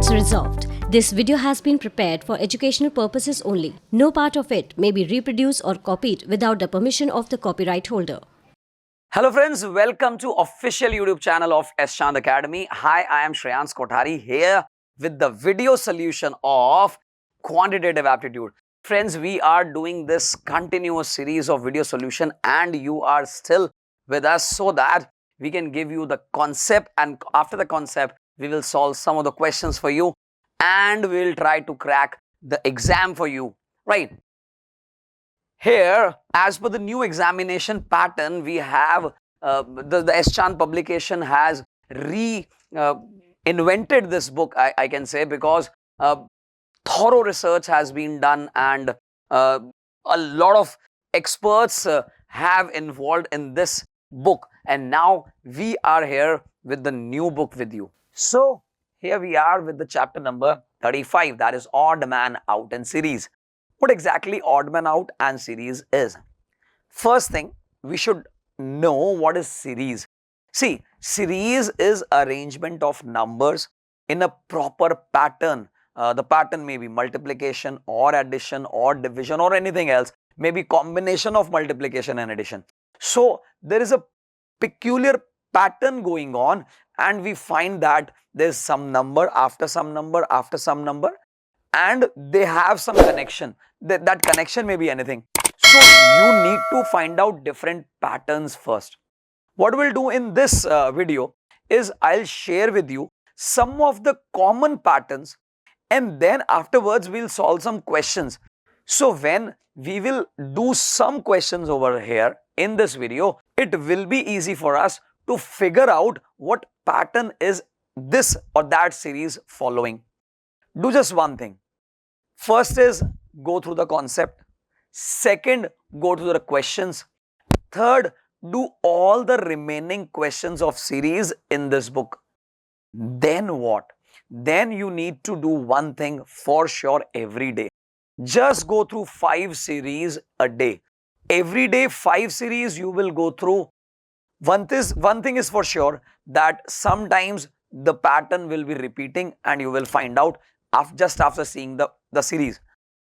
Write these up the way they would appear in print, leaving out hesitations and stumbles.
is resolved. This video has been prepared for educational purposes only. No part of it may be reproduced or copied without the permission of the copyright holder. Hello friends, welcome to official YouTube channel of S. Chand Academy. Hi, I am Shreyans Kothari here with the video solution of Quantitative Aptitude. Friends, we are doing this continuous series of video solution and you are still with us so that we can give you the concept, and after the concept, we will solve some of the questions for you and we will try to crack the exam for you, right? Here, as per the new examination pattern, we have the S. Chand publication has invented this book, I can say, because thorough research has been done and a lot of experts have involved in this book, and now we are here with the new book with you. So here we are with the chapter number 35, that is Odd Man Out and Series. What exactly odd man out and series is? First thing, we should know what is series. See, series is arrangement of numbers in a proper pattern. The pattern may be multiplication or addition or division or anything else, maybe combination of multiplication and addition. So there is a peculiar pattern going on and we find that there is some number after some number after some number, and they have some connection. That connection may be anything. So you need to find out different patterns first. What we'll do in this video is I'll share with you some of the common patterns, and then afterwards we'll solve some questions. So when we will do some questions over here in this video, it will be easy for us to figure out what pattern is this or that series following. Do just one thing. First is go through the concept. Second, go to the questions. Third, do all the remaining questions of series in this book. Then what? Then you need to do one thing for sure every day. Just go through 5 series a day. Every day 5 series you will go through. One thing is for sure, that sometimes the pattern will be repeating and you will find out just after seeing the series.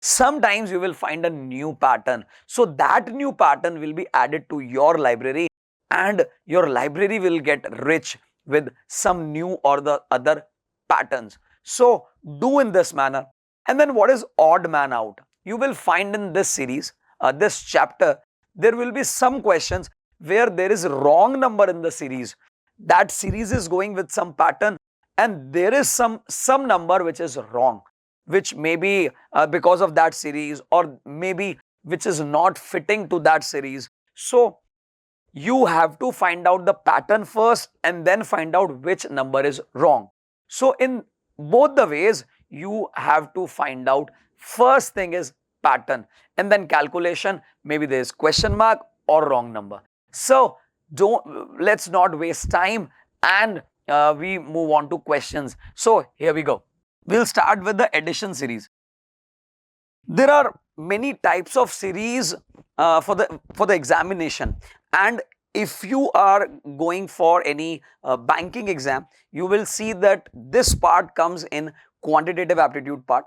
Sometimes you will find a new pattern. So that new pattern will be added to your library and your library will get rich with some new or the other patterns. So do in this manner. And then what is odd man out? You will find in this series, this chapter, there will be some questions where there is wrong number in the series. That series is going with some pattern and there is some number which is wrong, which may be because of that series or maybe which is not fitting to that series. So you have to find out the pattern first and then find out which number is wrong. So in both the ways, you have to find out. First thing is pattern and then calculation, maybe there is question mark or wrong number. So let's not waste time and we move on to questions. So here we go. We'll start with the addition series. There are many types of series for the examination, and if you are going for any banking exam, you will see that this part comes in quantitative aptitude part,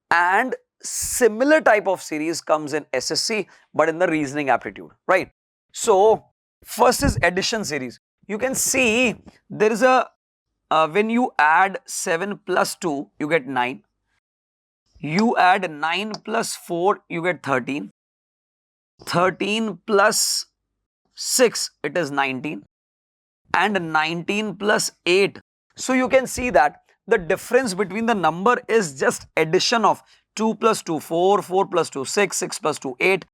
and similar type of series comes in SSC but in the reasoning aptitude, right? So first is addition series. You can see there is a when you add 7 plus 2, you get 9. You add 9 plus 4, you get 13. 13 plus 6, it is 19. And 19 plus 8. So you can see that the difference between the number is just addition of 2 plus 2, 4, 4 plus 2, 6, 6 plus 2, 8,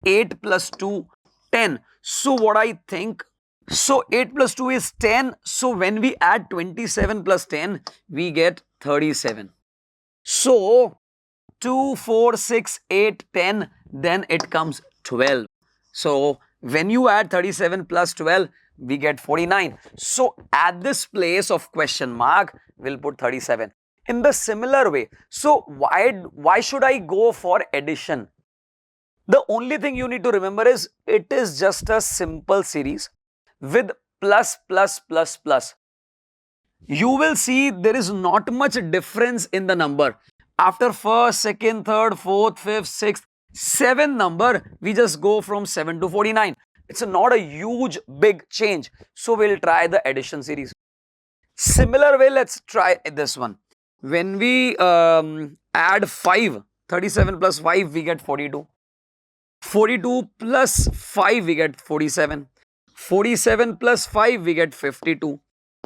8 plus 2, 10. So what I think, so 8 plus 2 is 10. So when we add 27 plus 10, we get 37. So 2, 4, 6, 8, 10, then it comes 12. So when you add 37 plus 12, we get 49. So at this place of question mark, we'll put 37. In the similar way, so why should I go for addition? The only thing you need to remember is it is just a simple series with plus plus plus plus. you will see there is not much difference in the number. After first, second, third, fourth, fifth, sixth, seventh number, we just go from 7 to 49. It's not a huge big change. So we'll try the addition series. Similar way, let's try this one. When we add 5, 37 plus 5, we get 42. 42 plus 5, we get 47. 47 plus 5, we get 52.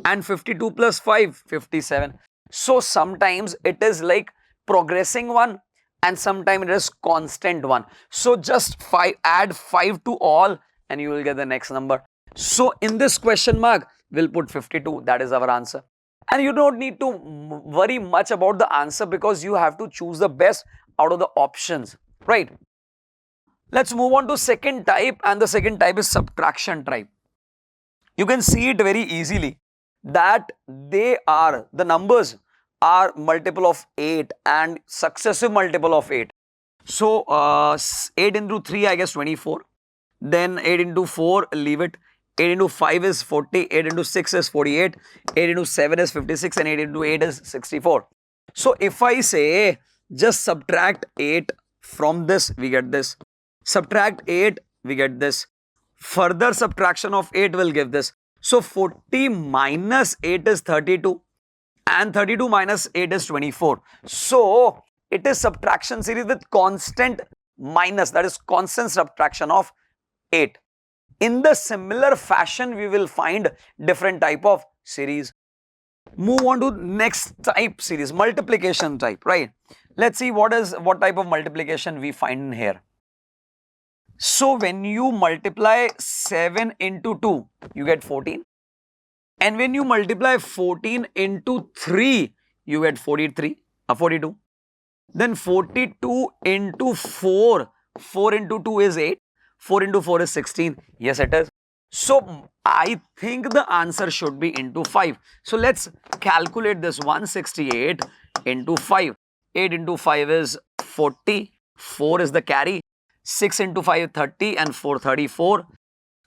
And 52 plus 5, 57. So sometimes it is like progressing one and sometimes it is constant one. So just add 5 to all and you will get the next number. So in this question mark, we'll put 52. That is our answer. And you don't need to worry much about the answer because you have to choose the best out of the options, right? Let's move on to second type, and the second type is subtraction type. You can see it very easily that the numbers are multiple of 8 and successive multiple of 8. So 8 into 3, I guess 24. Then 8 into 4, leave it. 8 into 5 is 40, 8 into 6 is 48, 8 into 7 is 56 and 8 into 8 is 64. So if I say just subtract 8 from this, we get this. Subtract 8, we get this. Further subtraction of 8 will give this. So 40 minus 8 is 32 and 32 minus 8 is 24. So it is subtraction series with constant minus, that is constant subtraction of 8. In the similar fashion, we will find different type of series. Move on to next type series, multiplication type, right? Let's see what type of multiplication we find in here. So when you multiply 7 into 2, you get 14. And when you multiply 14 into 3, you get 42. Then 42 into 4, 4 into 2 is 8. 4 into 4 is 16. Yes, it is. So I think the answer should be into 5. So let's calculate this. 168 into 5. 8 into 5 is 40. 4 is the carry. 6 into 5 30 and 4 34.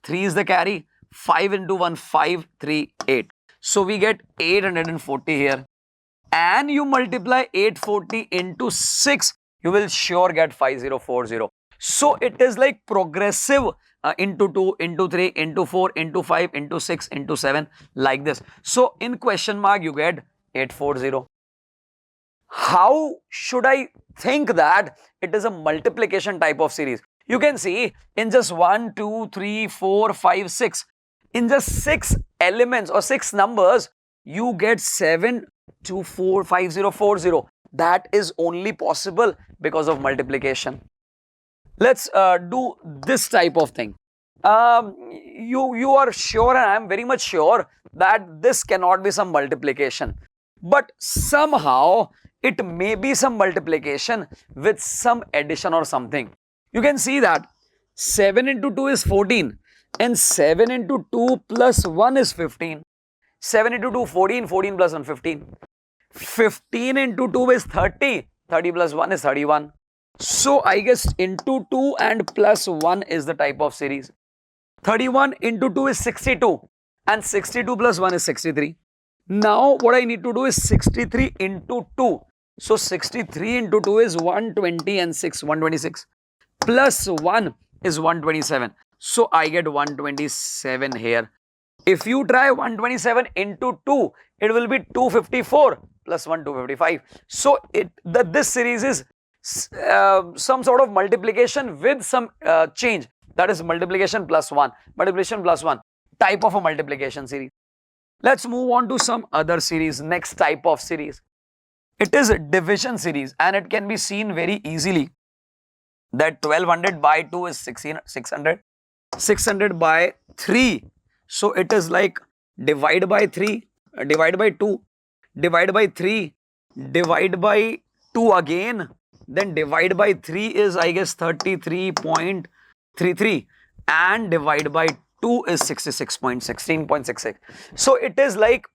3 is the carry. 5 into 1 5 3 8. So we get 840 here. And you multiply 840 into 6, you will sure get 5040. So it is like progressive into 2, into 3, into 4, into 5, into 6, into 7, like this. So in question mark, you get 840. How should I think that it is a multiplication type of series? You can see in just 1, 2, 3, 4, 5, 6. In just 6 elements or 6 numbers, you get 7245040. That is only possible because of multiplication. Let's do this type of thing. You are sure, and I am very much sure that this cannot be some multiplication. But somehow it may be some multiplication with some addition or something. You can see that 7 into 2 is 14 and 7 into 2 plus 1 is 15. 7 into 2, 14, 14 plus 1, 15. 15 into 2 is 30, 30 plus 1 is 31. So I guess into 2 and plus 1 is the type of series. 31 into 2 is 62 and 62 plus 1 is 63. Now what I need to do is 63 into 2. So 63 into 2 is 120 and 6, 126. Plus 1 is 127. So I get 127 here. If you try 127 into 2, it will be 254 plus 1, 255. So this series is some sort of multiplication with some change. That is multiplication plus 1. Multiplication plus 1. Type of a multiplication series. Let's move on to some other series. Next type of series. It is a division series and it can be seen very easily that 1200 by 2 is 600. 600 by 3. So it is like divide by 3, divide by 2, divide by 3, divide by 2 again. Then divide by 3 is, I guess, 33.33 and divide by 2 is 66.16.66. So it is like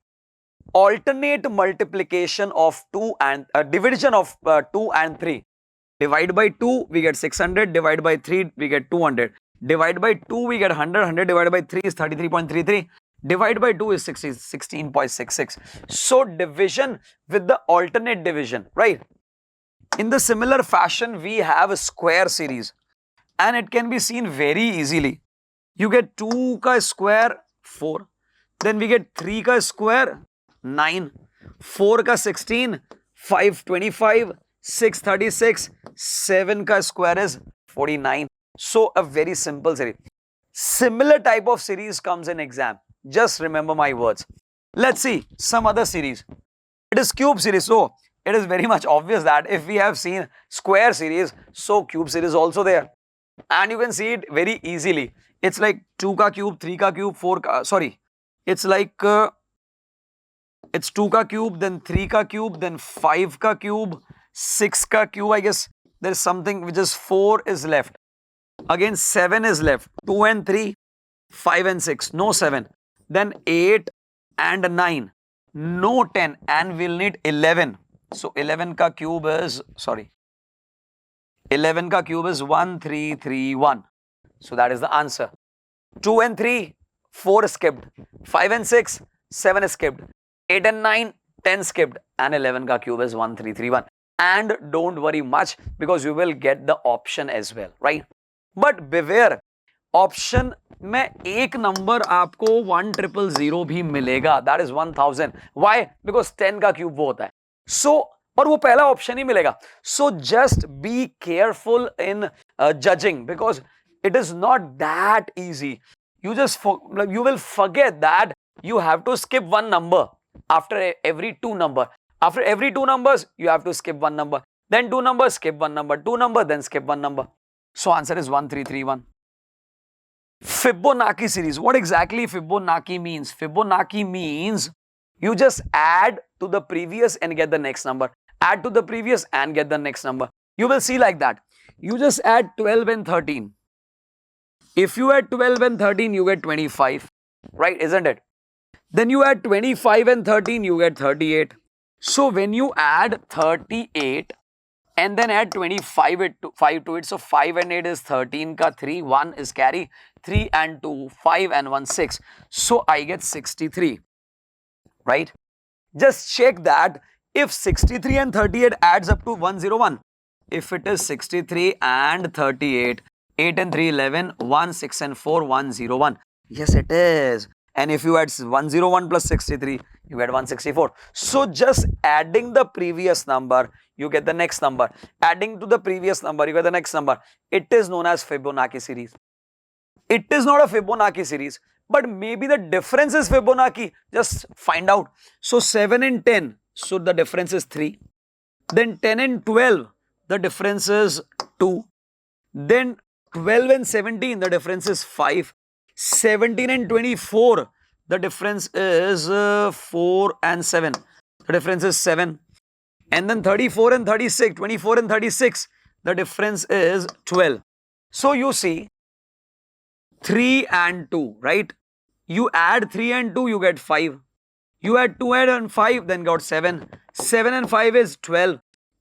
alternate multiplication of 2 and division of 2 and 3. Divide by 2, we get 600. Divide by 3, we get 200. Divide by 2, we get 100. 100 divided by 3 is 33.33. Divide by 2 is 16.66. So division with the alternate division, right? In the similar fashion, we have a square series and it can be seen very easily. You get 2 ka square 4, then we get 3 ka square 9, 4 ka 16, 5 25, 6 36, 7 ka square is 49. So a very simple series. Similar type of series comes in exam. Just remember my words. Let's see some other series. It is cube series. So it is very much obvious that if we have seen square series, so cube series also there. And you can see it very easily. It's like 2 ka cube, 3 ka cube, 4 ka, sorry. It's like, it's 2 ka cube, then 3 ka cube, then 5 ka cube, 6 ka cube. I guess there is something which is 4 is left. Again 7 is left. 2 and 3, 5 and 6, no 7. Then 8 and 9, no 10, and we'll need 11. So 11 ka cube is, sorry, 11 ka cube is 1331. So that is the answer. 2 and 3, 4 skipped. 5 and 6, 7 skipped. 8 and 9, 10 skipped. And 11 ka cube is 1331. And don't worry much because you will get the option as well, right? But beware, option में एक number आपको 1000 भी मिलेगा, that is 1000. Why? Because 10 का cube वो होता है. सो और वो पहला ऑप्शन ही मिलेगा. So just be careful in judging because it is not that easy. You just you will forget that you have to skip one number after every 2 number. After every 2 numbers, you have to skip 1 number. Then 2 numbers, skip 1 number. 2 number, then skip 1 number. So answer is 1331. Fibonacci series. What exactly Fibonacci means? Fibonacci means you just add to the previous and get the next number. Add to the previous and get the next number. You will see like that. You just add 12 and 13. If you add 12 and 13, you get 25, right? Isn't it? Then you add 25 and 13, you get 38. So when you add 38 and then add 25 to it, so 5 and 8 is 13 ka 3, 1 is carry, 3 and 2, 5 and 1, 6. So I get 63, right? Just check that if 63 and 38 adds up to 101. If it is 63 and 38, 8 and 3, 11, 1, 6 and 4, 101. Yes, it is. And if you add 101 plus 63, you get 164. So just adding the previous number, you get the next number. Adding to the previous number, you get the next number. It is known as Fibonacci series. It is not a Fibonacci series, but maybe the difference is Fibonacci. Just find out. So 7 and 10, so the difference is 3. Then 10 and 12, the difference is 2. Then 12 and 17, the difference is 5. 17 and 24, the difference is 4 and 7. The difference is 7. And then 34 and 36, 24 and 36, the difference is 12. So you see 3 and 2, right? You add 3 and 2, you get 5. You add 2 and 5, then got 7. 7 and 5 is 12.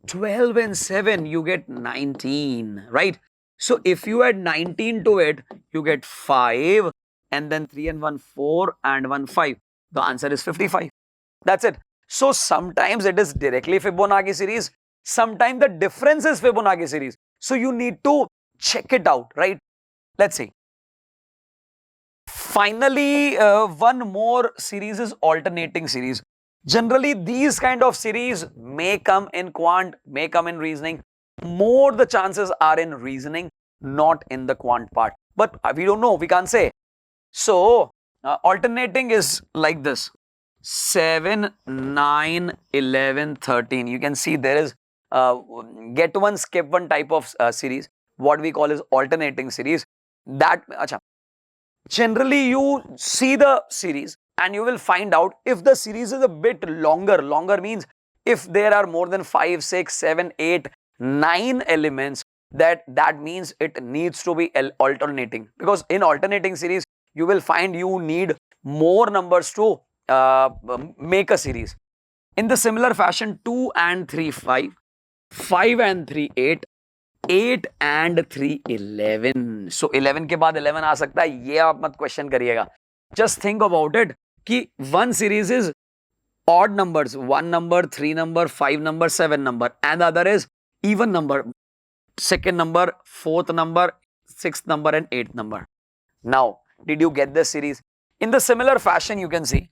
12 and 7, you get 19, right? So if you add 19 to it, you get 5 and then 3 and 1, 4 and 1, 5. The answer is 55. That's it. So sometimes it is directly Fibonacci series. Sometimes the difference is Fibonacci series. So you need to check it out, right? Let's see. Finally, one more series is alternating series. Generally, these kind of series may come in quant, may come in reasoning. More the chances are in reasoning, not in the quant part. But we don't know, we can't say. So, alternating is like this. 7, 9, 11, 13. You can see there is get one, skip one type of series. What we call is alternating series. That, generally you see the series and you will find out if the series is a bit longer. Longer means if there are more than 5, 6, 7, 8, 9 elements, that means it needs to be alternating. Because in alternating series, you will find you need more numbers to make a series. In the similar fashion, 2 and 3, 5, 5 and 3, 8, 8 and 3, 11. So 11 के बाद 11 आ सकता है, ये आप मत question करिएगा. Just think about it. Ki one series is odd numbers, 1 number, 3 number, 5 number, 7 number, and the other is even number, second number, fourth number, sixth number, and eighth number. Now, did you get this series? In the similar fashion, you can see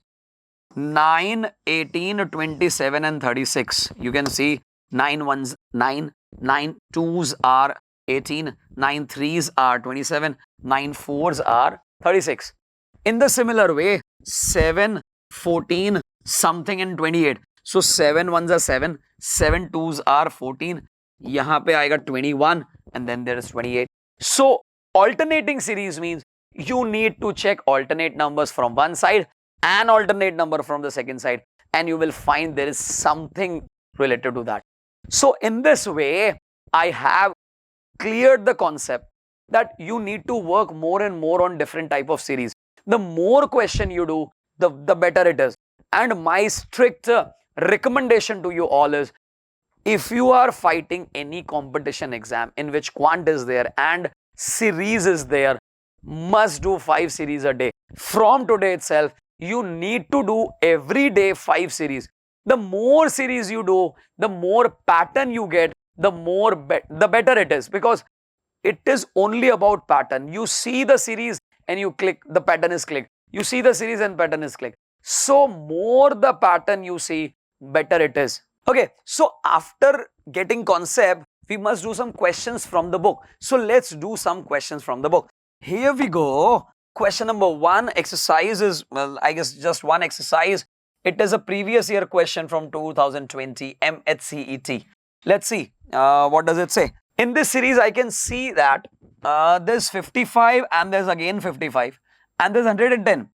9, 18, 27, and 36. You can see 9 ones 9, 9 twos are 18, 9 threes are 27, 9 fours are 36. In the similar way, 7, 14, something and 28. So 7 ones are 7, 7 twos are 14. Yahan pe aayega 21 and then there is 28. So alternating series means you need to check alternate numbers from one side and alternate number from the second side, and you will find there is something related to that. So in this way, I have cleared the concept that you need to work more and more on different type of series. The more question you do, the better it is. And my strict recommendation to you all is, if you are fighting any competition exam in which quant is there and series is there, must do 5 series a day. From today itself, you need to do every day 5 series. The more series you do, the more pattern you get, the better it is, because it is only about pattern. You see the series and you click, the pattern is clicked. You see the series and pattern is clicked. So more the pattern you see, better it is. Okay, so after getting concept, we must do some questions from the book. So let's do some questions from the book. Here we go. Question number 1, exercise is, well, I guess just one exercise. It is a previous year question from 2020 MHCET. Let's see, what does it say? In this series, I can see that there's 55 and there's again 55 and there's 110.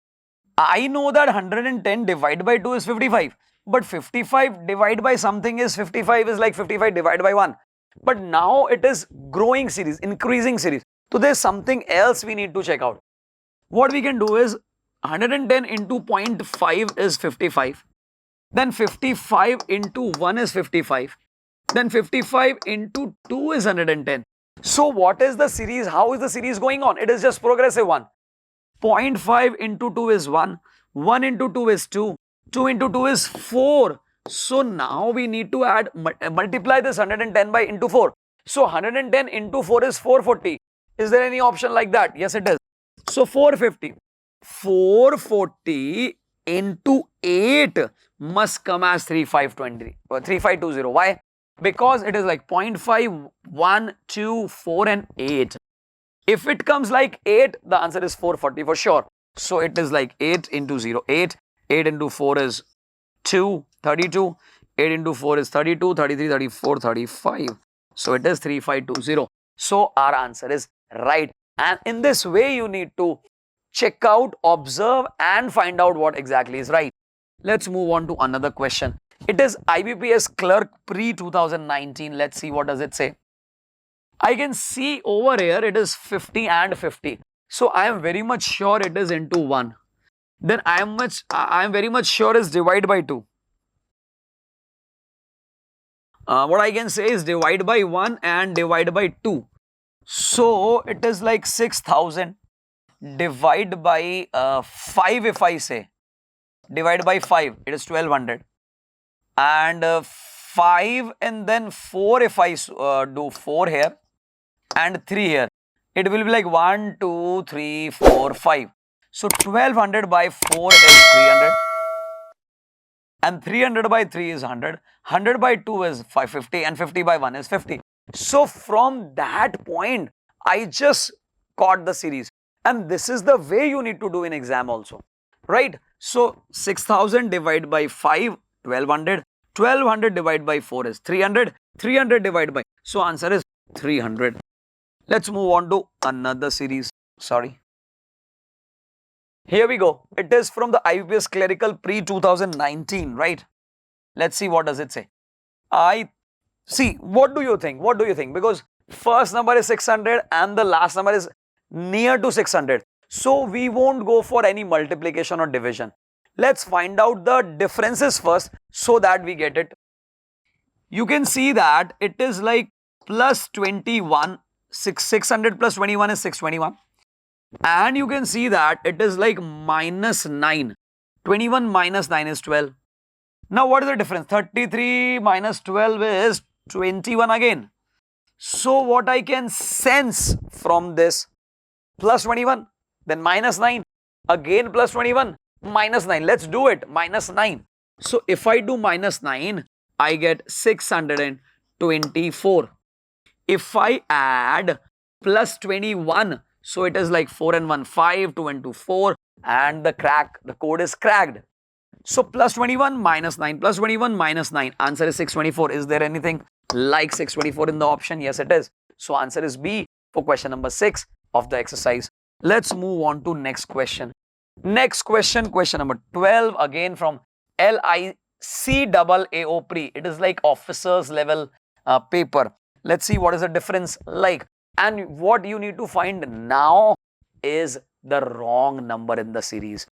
I know that 110 divided by 2 is 55, but 55 divided by something is 55 is like 55 divided by 1. But now it is growing series, increasing series. So there's something else we need to check out. What we can do is 110 into 0.5 is 55. Then 55 into 1 is 55. Then 55 into 2 is 110. So what is the series? How is the series going on? It is just progressive one. 0.5 into 2 is 1. 1 into 2 is 2. 2 into 2 is 4. So now we need to add, multiply this 110 by into 4. So 110 into 4 is 440. Is there any option like that? Yes, it is. So 450. 440 into 8 must come as 3520 or 3520. Why? Because it is like 0.5, 1, 2, 4 and 8. If it comes like 8, the answer is 440 for sure. So it is like 8 into 0, 8. 8 into 4 is 2, 32. 8 into 4 is 32, 33, 34, 35. So it is 3520. So our answer is right. And in this way, you need to check out, observe and find out what exactly is right. Let's move on to another question. It is IBPS clerk pre-2019. Let's see what does it say. I can see over here it is 50 and 50. So I am very much sure it is into 1. Then I am very much sure it's divide by 2. What I can say is divide by 1 and divide by 2. So it is like 6,000 divide by 5 if I say. Divide by 5, it is 1200. And 5 and then 4 if I do 4 here and 3 here. It will be like 1, 2, 3, 4, 5. So 1200 by 4 is 300. And 300 by 3 is 100. 100 by 2 is 550 and 50 by 1 is 50. So from that point, I just caught the series. And this is the way you need to do in exam also. Right? So 6,000 divided by 5, 1200. 1200 divided by 4 is 300. 300 divided by. So answer is 300. Let's move on to another series. Sorry. Here we go. It is from the IBPS Clerical pre-2019, right? Let's see what does it say. See, what do you think? What do you think? Because first number is 600 and the last number is near to 600. So we won't go for any multiplication or division. Let's find out the differences first so that we get it. You can see that it is like plus 21. 600 plus 21 is 621. And you can see that it is like minus 9. 21 minus 9 is 12. Now what is the difference? 33 minus 12 is 21 again. So what I can sense from this, plus 21, then minus 9, again plus 21, minus 9. Let's do it, minus 9. So if I do minus 9, I get 624. If I add plus 21, so it is like 4 and 1, 5, 2 and 2, 4, and the code is cracked. So plus 21 minus 9 plus 21 minus 9. Answer is 624. Is there anything like 624 in the option? Yes, it is. So answer is B for question number 6 of the exercise. Let's move on to next question. Next question, question number 12, again from LICAAO pre. It is like officers level paper. Let's see what is the difference like. And what you need to find now is the wrong number in the series.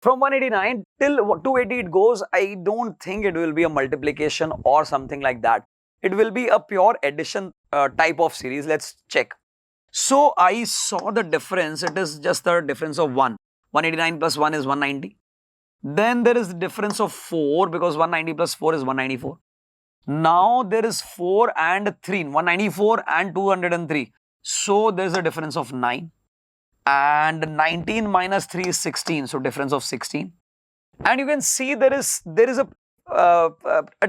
From 189 till 280 it goes. I don't think it will be a multiplication or something like that. It will be a pure addition type of series. Let's check. So I saw the difference. It is just the difference of 1. 189 plus 1 is 190. Then there is the difference of 4 because 190 plus 4 is 194. Now there is 4 and 3. 194 and 203. So there is a difference of 9. And 19 minus 3 is 16, so difference of 16. And you can see there is a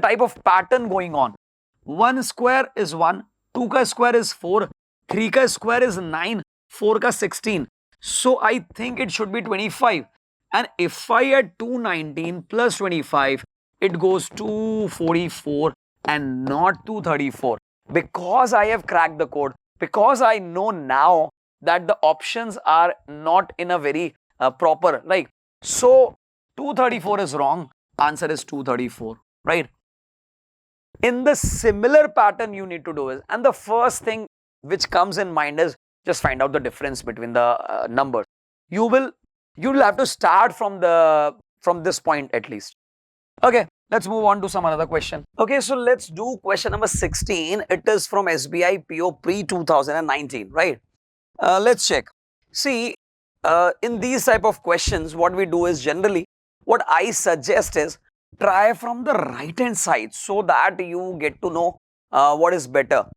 type of pattern going on. 1 square is 1, 2 ka square is 4, 3 ka square is 9, 4 ka 16. So I think it should be 25. And if I add 219 plus 25, it goes to 44 and not 234. Because I have cracked the code, because I know now that the options are not in a very proper, like, so 234 is wrong, answer is 234, right? In the similar pattern you need to do is, and the first thing which comes in mind is just find out the difference between the numbers. You'll have to start from this point at least. Okay, let's move on to some another question. Okay, so let's do question number 16. It is from SBI PO pre 2019, right? Let's check. See, in these type of questions, what we do is generally, what I suggest is try from the right hand side so that you get to know what is better.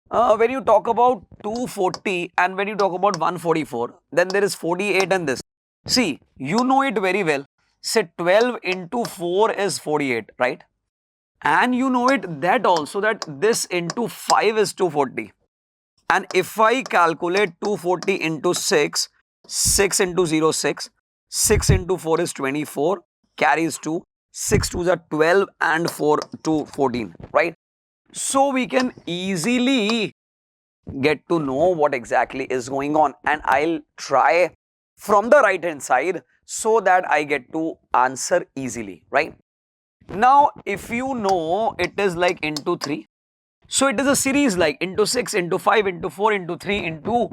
When you talk about 240 and when you talk about 144, then there is 48 and this. See, you know it very well. Say 12 into 4 is 48, right? And you know it that also that this into 5 is 240. And if I calculate 240 into 6, 6 into 0, 6, 6 into 4 is 24, carries 2, 6 2s are 12 and 4 to 14, right? So we can easily get to know what exactly is going on, and I'll try from the right hand side so that I get to answer easily, right? Now, if you know it is like into 3, so it is a series like into 6, into 5, into 4, into 3, into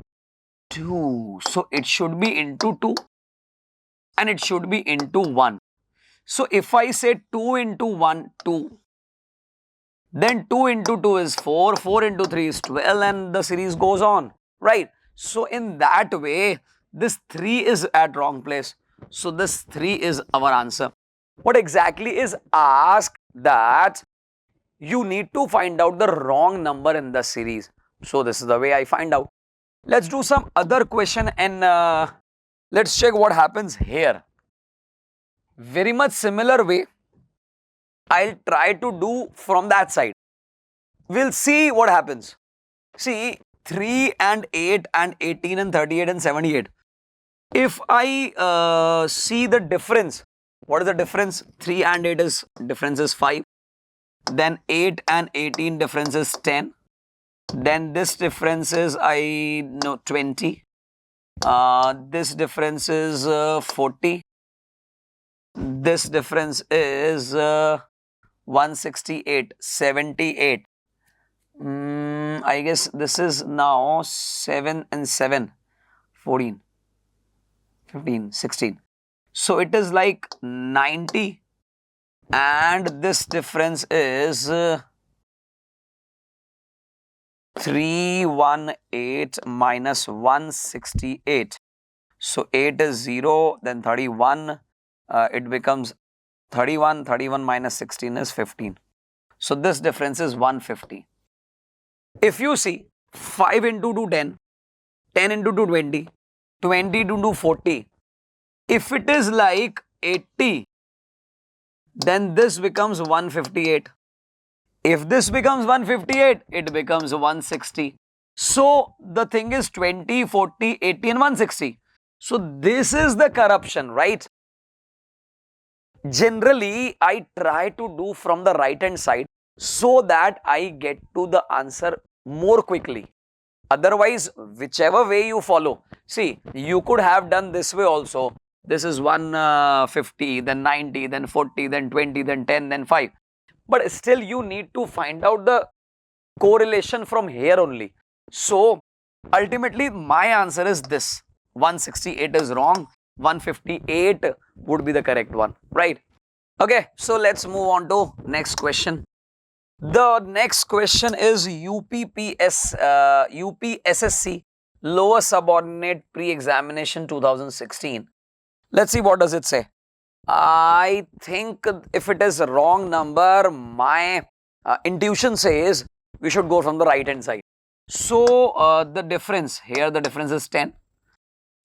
2. So it should be into 2 and it should be into 1. So if I say 2 into 1, 2, then 2 into 2 is 4, 4 into 3 is 12 and the series goes on, right? So in that way, this 3 is at wrong place. So this 3 is our answer. What exactly is asked that you need to find out the wrong number in the series. So this is the way I find out. Let's do some other question and let's check what happens here. Very much similar way, I'll try to do from that side. We'll see what happens. See, 3 and 8 and 18 and 38 and 78. If I see the difference, what is the difference? 3 and 8 is difference is 5. Then 8 and 18 difference is 10. Then this difference is 20. This difference is 40. This difference is 168, 78. I guess this is now 7 and 7, 14, 15, 16. So it is like 90. And this difference is 318 minus 168. So 8 is 0, then 31, it becomes 31, 31 minus 16 is 15. So this difference is 150. If you see 5 into 2, 10, 10 into 2, 20, 20 into 2, 40. If it is like 80, then this becomes 158. If this becomes 158, it becomes 160. So the thing is 20, 40, 80 and 160. So this is the corruption, right? Generally, I try to do from the right hand side so that I get to the answer more quickly. Otherwise, whichever way you follow, see, you could have done this way also. This is 150, then 90, then 40, then 20, then 10, then 5. But still, you need to find out the correlation from here only. So, ultimately, my answer is this. 168 is wrong. 158 would be the correct one, right? Okay, so let's move on to next question. The next question is UPSSC Lower Subordinate Pre-Examination 2016. Let's see what does it say. I think if it is a wrong number, my intuition says we should go from the right hand side. So the difference here, the difference is 10.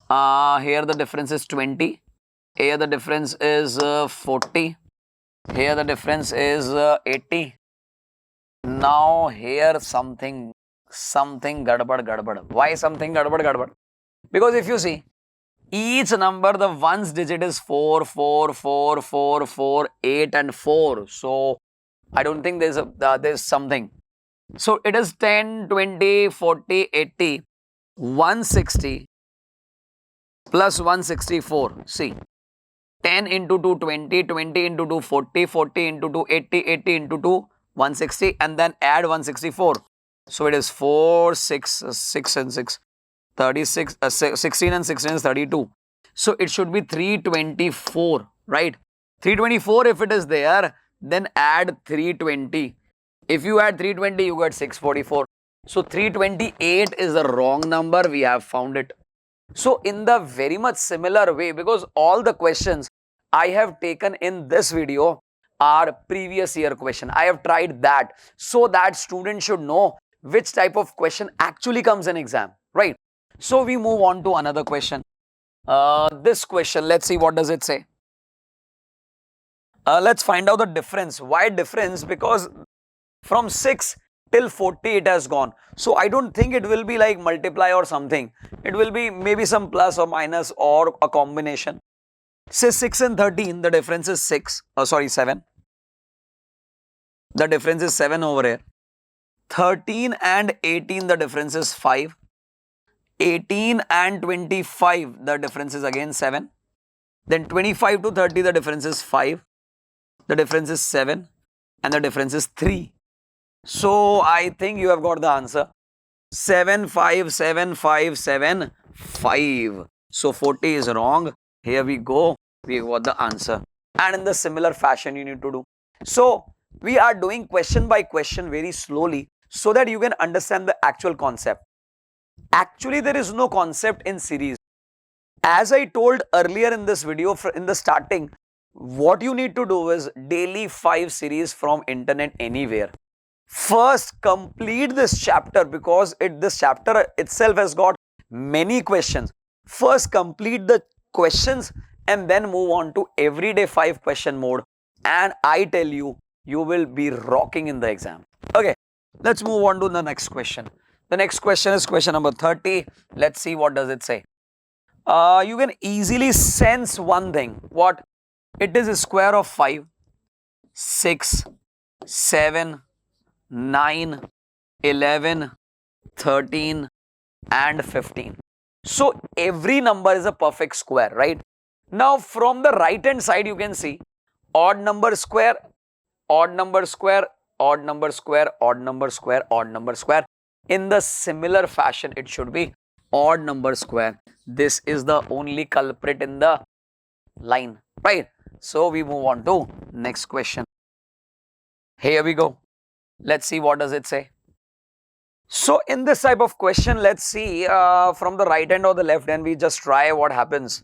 Here the difference is 20. Here the difference is 40. Here the difference is 80. Now here something gadbad. Why something gadbad? Because if you see, each number, the ones digit is 4, 4, 4, 4, 4, 8 and 4. So I don't think there's something. So it is 10, 20, 40, 80, 160 plus 164. See, 10 into 2, 20, 20 into 2, 40, 40 into 2, 80, 80 into 2, 160 and then add 164. So it is 4, 6, 6 and 6, 36, 16 and 16 is 32. So it should be 324, right? 324 if it is there, then add 320. If you add 320, you get 644. So 328 is the wrong number. We have found it. So in the very much similar way, because all the questions I have taken in this video are previous year question. I have tried that so that students should know which type of question actually comes in exam, right? So we move on to another question. This question, let's see what does it say. Let's find out the difference. Why difference? Because from 6 till 40 it has gone. So I don't think it will be like multiply or something. It will be maybe some plus or minus or a combination. Say 6 and 13, the difference is 7. The difference is 7 over here. 13 and 18, the difference is 5. 18 and 25, the difference is again 7. Then 25 to 30, the difference is 5. The difference is 7. And the difference is 3. So I think you have got the answer. 7, 5, 7, 5, 7, 5. So 40 is wrong. Here we go. We got the answer. And in the similar fashion you need to do. So we are doing question by question very slowly so that you can understand the actual concept. Actually, there is no concept in series. As I told earlier in this video, in the starting, what you need to do is daily 5 series from internet anywhere. First, complete this chapter because this chapter itself has got many questions. First, complete the questions and then move on to everyday 5 question mode. And I tell you, you will be rocking in the exam. Okay, let's move on to the next question. The next question is question number 30. Let's see what does it say. You can easily sense one thing. What? It is a square of 5, 6, 7, 9, 11, 13 and 15. So every number is a perfect square, right? Now from the right hand side you can see odd number square, odd number square, odd number square, odd number square, odd number square. In the similar fashion it should be odd number square. This is the only culprit in the line, right? So we move on to next question. Here we go. Let's see what does it say. So in this type of question, let's see from the right hand or the left hand, we just try what happens.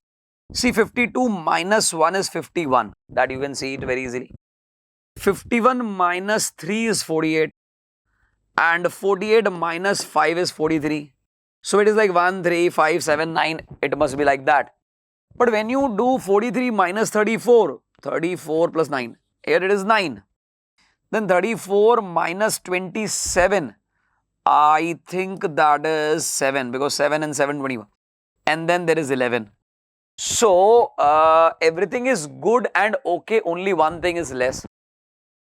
See, 52 minus 1 is 51. That you can see it very easily. 51 minus 3 is 48. And 48 minus 5 is 43. So it is like 1, 3, 5, 7, 9. It must be like that. But when you do 43 minus 34, 34 plus 9, here it is 9. Then 34 minus 27, I think that is 7, because 7 and 7, 21. And then there is 11. So everything is good and okay, only one thing is less.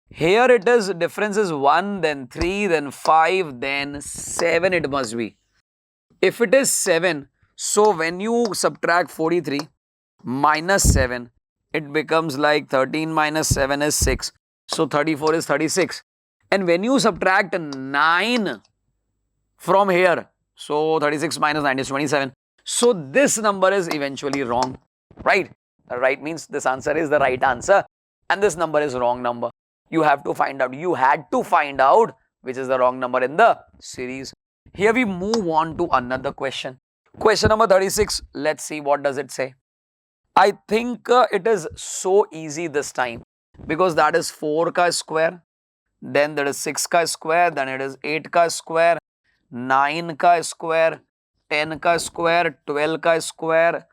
Here it is, difference is 1, then 3, then 5, then 7 it must be. If it is 7, so when you subtract 43 minus 7, it becomes like 13 minus 7 is 6. So 34 is 36. And when you subtract 9 from here, so 36 minus 9 is 27. So this number is eventually wrong, right? Right means this answer is the right answer and this number is wrong number. You have to find out, you had to find out which is the wrong number in the series. Here we move on to another question. Question number 36, let's see what does it say. I think it is so easy this time because that is 4 ka square, then there is 6 ka square, then it is 8 ka square, 9 ka square, 10 ka square, 12 ka square,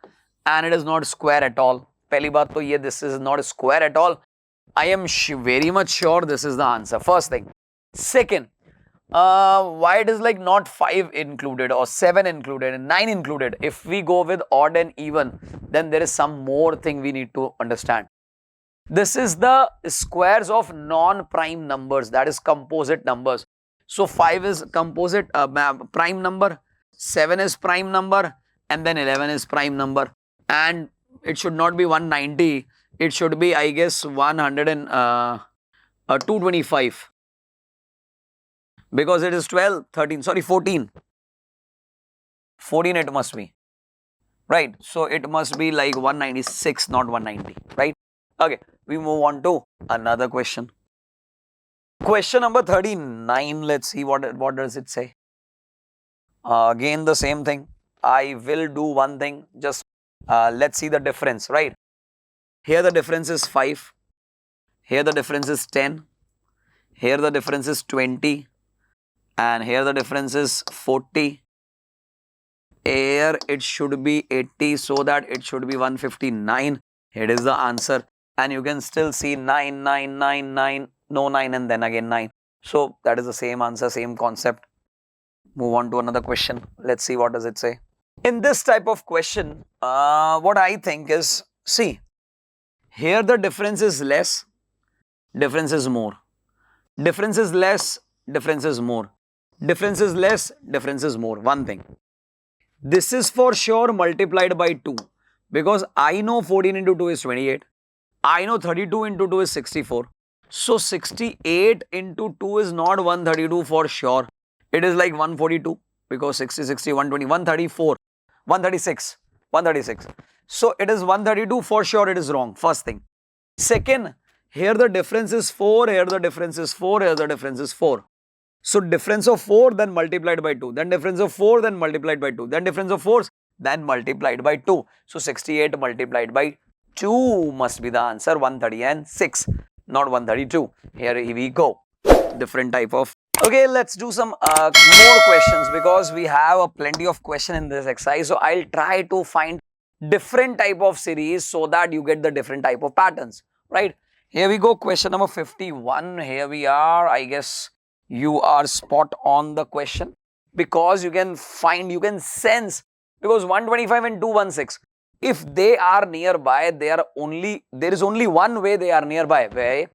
and it is not square at all. Pehli baat to ye, this is not a square at all. I am very much sure this is the answer. First thing. Second, why it is like not 5 included or 7 included and 9 included? If we go with odd and even, then there is some more thing we need to understand. This is the squares of non-prime numbers, that is composite numbers. So 5 is composite prime number, 7 is prime number, and then 11 is prime number. And it should not be 190, it should be, I guess, 225. Because it is 12, 13, sorry, 14. 14 it must be. Right. So it must be like 196, not 190. Right. Okay. We move on to another question. Question number 39. Let's see what does it say. Again the same thing. I will do one thing. Just let's see the difference. Right. Here the difference is 5. Here the difference is 10. Here the difference is 20. And here the difference is 40. Here it should be 80, so that it should be 159. Here is the answer. And you can still see 9, 9, 9, 9, no 9 and then again 9. So that is the same answer, same concept. Move on to another question. Let's see what does it say. In this type of question, what I think is, see, here the difference is less, difference is more. Difference is less, difference is more. Difference is less, difference is more. One thing. This is for sure multiplied by 2 because I know 14 into 2 is 28. I know 32 into 2 is 64. So 68 into 2 is not 132 for sure. It is like 142 because 60, 60, 120, 134, 136, 136. So it is 132 for sure, it is wrong. First thing. Second, here the difference is 4, here the difference is 4, here the difference is 4. So difference of 4 then multiplied by 2, then difference of 4 then multiplied by 2, then difference of 4 then multiplied by 2. So 68 multiplied by 2 must be the answer, 136, not 132. Here we go. Different type of. Okay, let's do some more questions because we have a plenty of question in this exercise. So I'll try to find different type of series so that you get the different type of patterns, right? Here we go. Question number 51. Here we are. I guess you are spot on the question because you can find, you can sense, because 125 and 216, if they are nearby, there is only one way they are nearby. Why?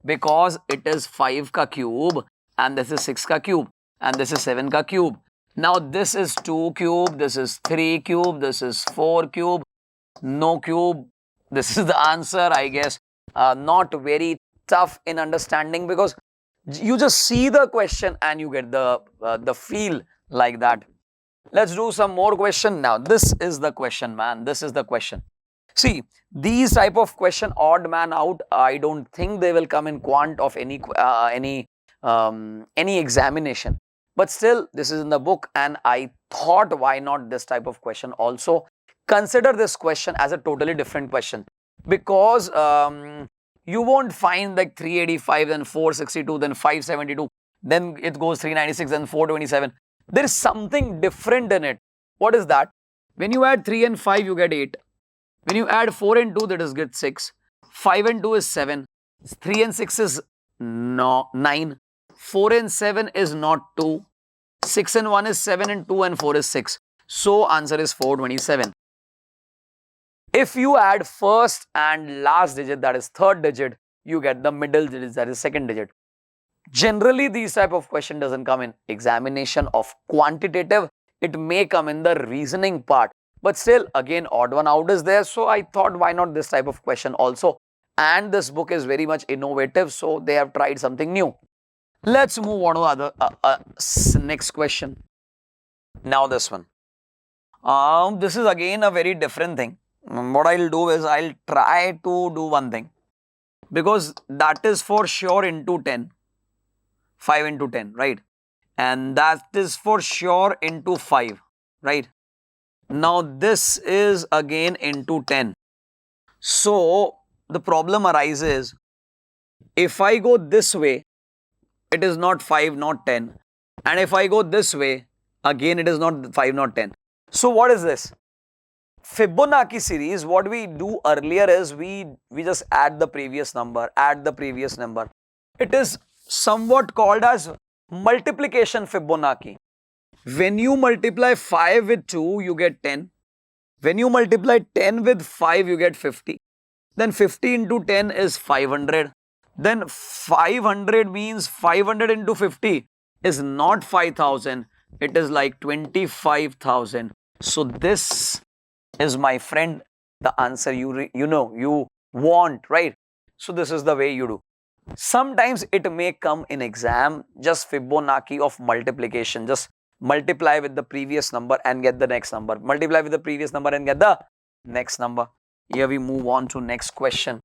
Because it is 5 ka cube and this is 6 ka cube and this is 7 ka cube. Now this is 2 cube, this is 3 cube, this is 4 cube, no cube. This is the answer, I guess. Not very tough in understanding because you just see the question and you get the feel like that. Let's do some more question now. This is the question, man. This is the question. See, these type of question, odd man out, I don't think they will come in quant of any examination. But still, this is in the book, and I thought, why not this type of question also? Consider this question as a totally different question, because you won't find like 385, then 462, then 572, then it goes 396, then 427. There is something different in it. What is that? When you add 3 and 5, you get 8. When you add 4 and 2, that is get 6. 5 and 2 is 7. 3 and 6 is 9. 4 and 7 is not 2. 6 and 1 is 7, and 2 and 4 is 6. So answer is 427. If you add first and last digit, that is third digit, you get the middle digit, that is second digit. Generally, these type of question doesn't come in examination of quantitative. It may come in the reasoning part. But still, again, odd one out is there. So I thought, why not this type of question also? And this book is very much innovative. So they have tried something new. Let's move on to other next question. Now this one. This is again a very different thing. What I'll do is I'll try to do one thing, because that is for sure into 10. 5 into 10, right? And that is for sure into 5, right? Now this is again into 10. So the problem arises, if I go this way, it is not 5, not 10. And if I go this way, again it is not 5, not 10. So what is this? Fibonacci series, what we do earlier is we just add the previous number, It is somewhat called as multiplication Fibonacci. When you multiply 5 with 2, you get 10. When you multiply 10 with 5, you get 50. Then 50 into 10 is 500. Then 500 means 500 into 50 is not 5,000. It is like 25,000. So this is, my friend, the answer you want, right? So this is the way you do. Sometimes it may come in exam, just Fibonacci of multiplication. Just multiply with the previous number and get the next number. Multiply with the previous number and get the next number. Here we move on to next question.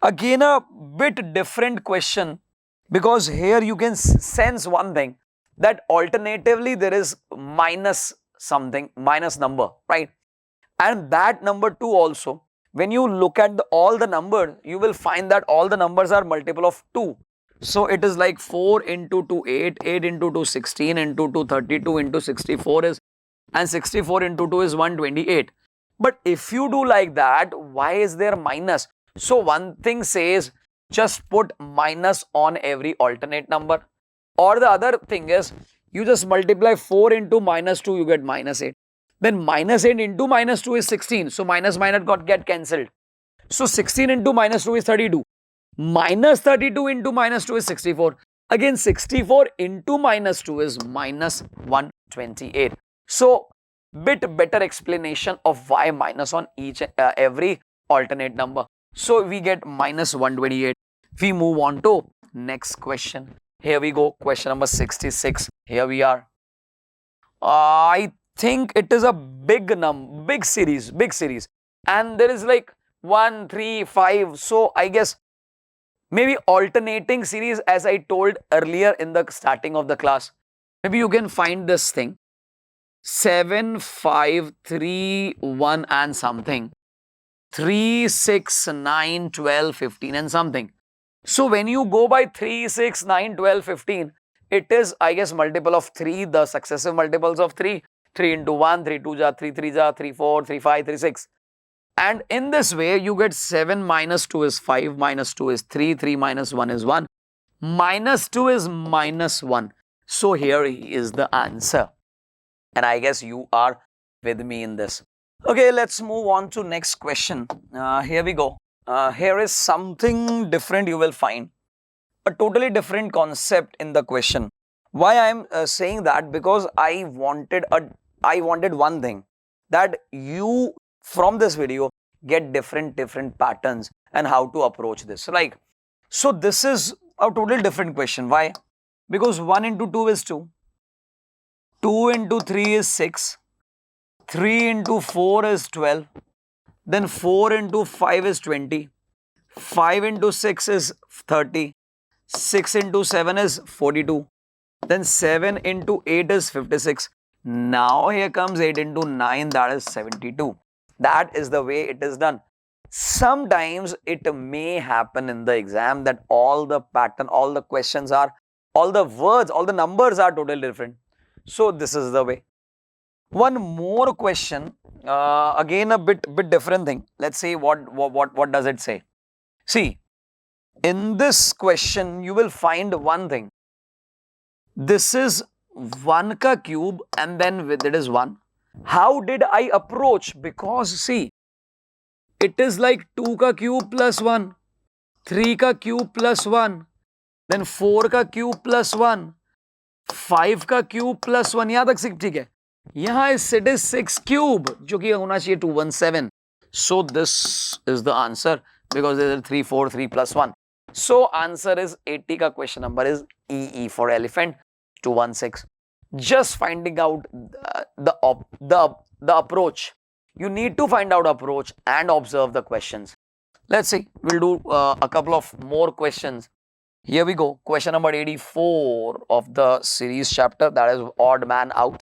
Again a bit different question, because here you can sense one thing, that alternatively there is minus something, minus number, right? And that number too also, when you look at all the numbers, you will find that all the numbers are multiple of 2. So it is like 4 into 2, 8, 8 into 2, 16, into 2, 32, into 64 is, and 64 into 2 is 128. But if you do like that, why is there minus? So one thing says, just put minus on every alternate number. Or the other thing is, you just multiply 4 into minus 2, you get minus 8. Then minus 8 into minus 2 is 16. So minus get cancelled. So 16 into minus 2 is 32. Minus 32 into minus 2 is 64. Again 64 into minus 2 is minus 128. So bit better explanation of why minus on each every alternate number. So we get minus 128. We move on to next question. Here we go. Question number 66. Here we are. I think it is a big series, and there is like 1, 3, 5. So I guess maybe alternating series, as I told earlier in the starting of the class. Maybe you can find this thing 7, 5, 3, 1 and something, 3, 6, 9, 12, 15 and something. So when you go by 3, 6, 9, 12, 15, it is, I guess, multiple of 3, the successive multiples of 3. 3 into 1, 3 2 ja, 3 3 ja, 3 4, 3 5, 3 6. And in this way, you get 7 minus 2 is 5, minus 2 is 3, 3 minus 1 is 1, minus 2 is minus 1. So here is the answer. And I guess you are with me in this. Okay, let's move on to next question. Here we go. Here is something different you will find. A totally different concept in the question. Why I am saying that? Because I wanted one thing, that you from this video get different patterns and how to approach this. So this is a totally different question. Why? Because 1 into 2 is 2, 2 into 3 is 6, 3 into 4 is 12, then 4 into 5 is 20, 5 into 6 is 30, 6 into 7 is 42, Then 7 into 8 is 56. Now here comes 8 into 9, that is 72. That is the way it is done. Sometimes it may happen in the exam that all the pattern, all the questions are, all the words, all the numbers are totally different. So this is the way. One more question, again a bit different thing. Let's see what does it say. See, in this question you will find one thing. This is 1 ka cube and then with it is 1. How did I approach? Because see, it is like 2 ka cube plus 1, 3 ka cube plus 1, then 4 का cube plus 1, 5 का cube plus 1, यहां तक ठीक है. यहां it is 6 cube जो कि होना चाहिए 217. So this is the answer because there is 3 4 3 plus 1. So answer is 80 का question number is EE for elephant 216. Just finding out the approach. You need to find out approach and observe the questions. Let's see. We'll do a couple of more questions. Here we go. Question number 84 of the series chapter, that is odd man out.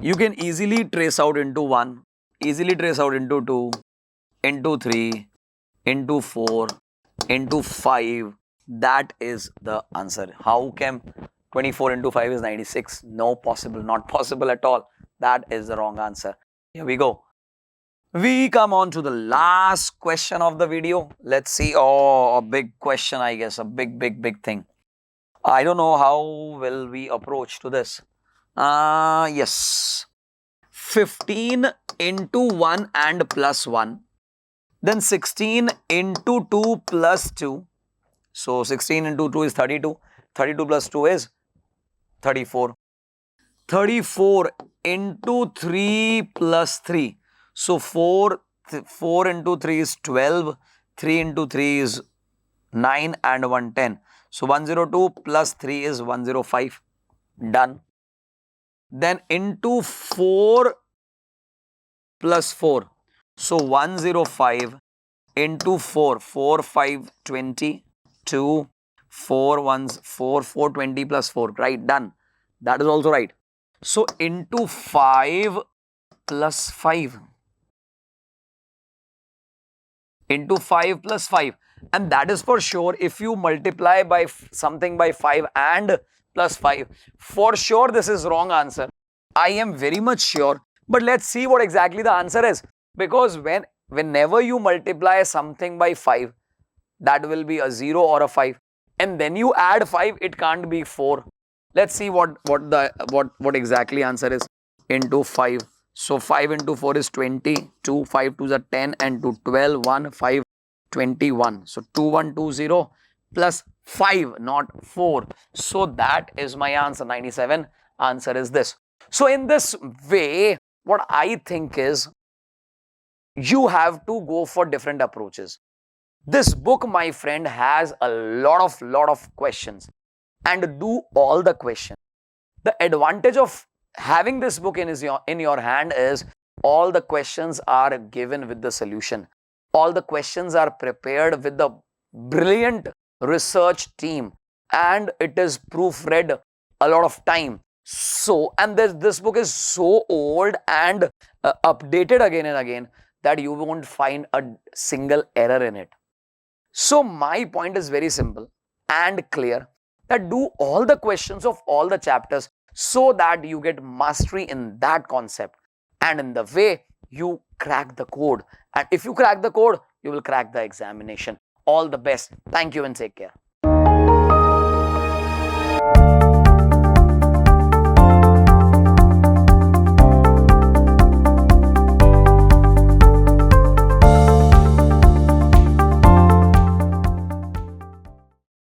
You can easily trace out into 1, easily trace out into 2, into 3, into 4, into 5. That is the answer. How can 24 into 5 is 96? No possible, not possible at all. That is the wrong answer. Here we go. We come on to the last question of the video. Let's see. Oh, a big question, I guess. A big thing. I don't know how will we approach to this. Yes. 15 into 1 and plus 1. Then 16 into 2 plus 2. So 16 into 2 is 32. 32 plus 2 is 34. 34 into 3 plus 3. So 4 into 3 is 12, 3 into 3 is 9 and 1 10. So 102 plus 3 is 105. Done. Then into 4 plus 4. So 105 into 4, 4 5 20, 2 4 1s 4 4 20 plus 4. Right, done. That is also right. So into 5 plus 5. Into 5 plus 5, and that is for sure. If you multiply by something by 5 and plus 5, for sure this is wrong answer. I am very much sure, but let's see what exactly the answer is, because whenever you multiply something by 5, that will be a 0 or a 5, and then you add 5, it can't be 4. Let's see what exactly answer is. Into 5. So 5 into 4 is 20, 2, 5 2s are 10 and 2 12, 1, 5, 21. So 2120 plus 5, not 4. So that is my answer, 97. Answer is this. So in this way, what I think is, you have to go for different approaches. This book, my friend, has a lot of questions, and do all the questions. The advantage of having this book in your hand is all the questions are given with the solution. All the questions are prepared with the brilliant research team, and it is proofread a lot of time. So, and this book is so old and updated again and again that you won't find a single error in it. So my point is very simple and clear, that do all the questions of all the chapters so that you get mastery in that concept, and in the way you crack the code. And if you crack the code, you will crack the examination. All the best. Thank you and take care.